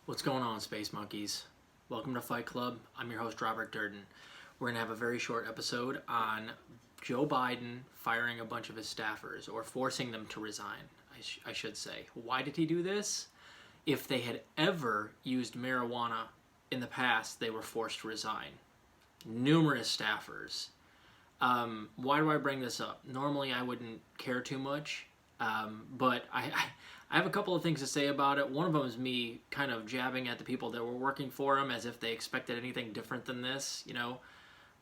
What's going on, Space Monkeys? Welcome to Fight Club. I'm your host, Robert Durden. We're going to have a very short episode on Joe Biden firing a bunch of his staffers, or forcing them to resign, I should say. Why did he do this? If they had ever used marijuana in the past, they were forced to resign. Numerous staffers. Why do I bring this up? Normally I wouldn't care too much, but I have a couple of things to say about it. One of them is me kind of jabbing at the people that were working for him as if they expected anything different than this, you know.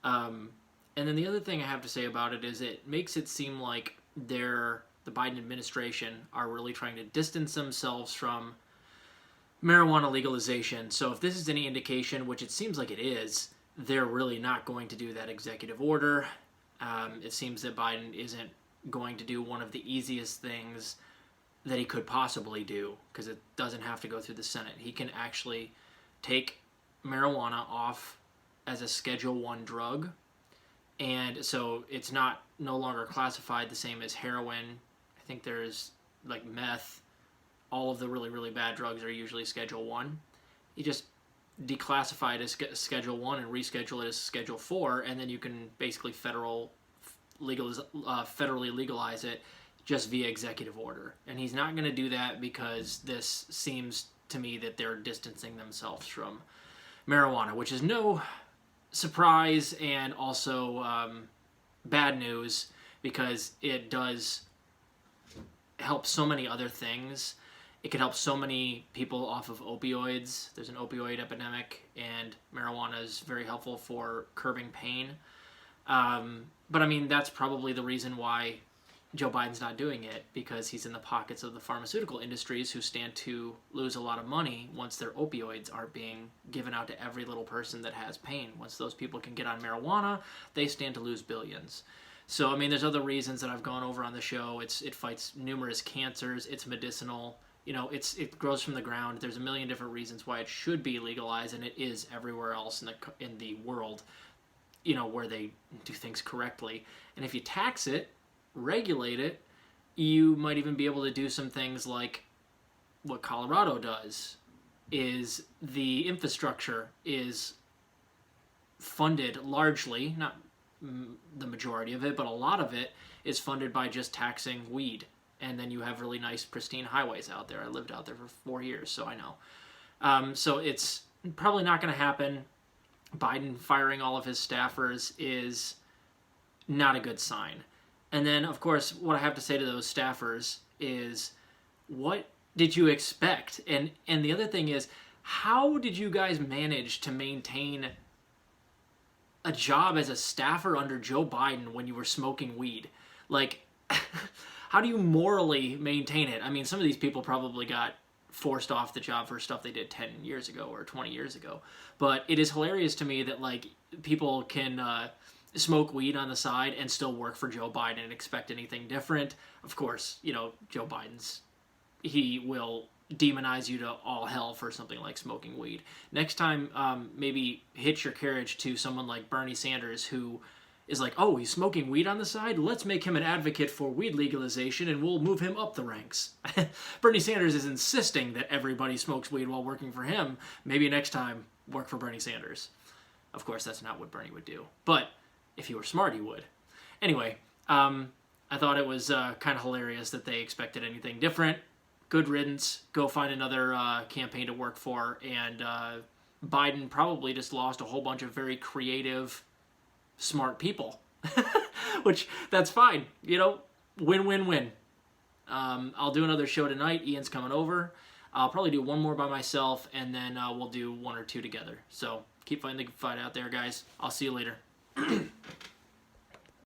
And then the other thing I have to say about it is it makes it seem like the Biden administration are really trying to distance themselves from marijuana legalization. So if this is any indication, which it seems like it is, they're really not going to do that executive order. It seems that Biden isn't going to do one of the easiest things that he could possibly do, because it doesn't have to go through the Senate. He can actually take marijuana off as a Schedule I drug, and so it's no longer classified the same as heroin. I think there's like meth. All of the really, really bad drugs are usually Schedule I. He just declassify it as Schedule I and reschedule it as Schedule IV, and then you can basically federally legalize it just via executive order. And he's not going to do that because this seems to me that they're distancing themselves from marijuana, which is no surprise, and also bad news, because it does help so many other things. It could help so many people off of opioids. There's an opioid epidemic, and marijuana is very helpful for curbing pain. But I mean, that's probably the reason why Joe Biden's not doing it, because he's in the pockets of the pharmaceutical industries, who stand to lose a lot of money once their opioids are being given out to every little person that has pain. Once those people can get on marijuana, they stand to lose billions. So, I mean, there's other reasons that I've gone over on the show. It fights numerous cancers. It's medicinal. You know, it grows from the ground. There's a million different reasons why it should be legalized, and it is everywhere else in the world, you know, where they do things correctly. And if you tax it, regulate it, you might even be able to do some things like what Colorado does. Is the infrastructure is funded largely, not the majority of it, but a lot of it is funded by just taxing weed. And then you have really nice, pristine highways out there. I lived out there for 4 years, so I know. So it's probably not going to happen. Biden firing all of his staffers is not a good sign. And then, of course, what I have to say to those staffers is, what did you expect? And the other thing is, how did you guys manage to maintain a job as a staffer under Joe Biden when you were smoking weed? Like, how do you morally maintain it? I mean, some of these people probably got forced off the job for stuff they did 10 years ago or 20 years ago. But it is hilarious to me that, like, people can smoke weed on the side and still work for Joe Biden and expect anything different. Of course, you know, Joe he will demonize you to all hell for something like smoking weed. Next time, maybe hitch your carriage to someone like Bernie Sanders, who is like, oh, he's smoking weed on the side? Let's make him an advocate for weed legalization and we'll move him up the ranks. Bernie Sanders is insisting that everybody smokes weed while working for him. Maybe next time, work for Bernie Sanders. Of course, that's not what Bernie would do. But if he were smart, he would. Anyway, I thought it was kind of hilarious that they expected anything different. Good riddance. Go find another campaign to work for. And Biden probably just lost a whole bunch of very creative, smart people. Which, that's fine. You know, win-win-win. I'll do another show tonight. Ian's coming over. I'll probably do one more by myself, and then we'll do one or two together. So keep fighting the good fight out there, guys. I'll see you later.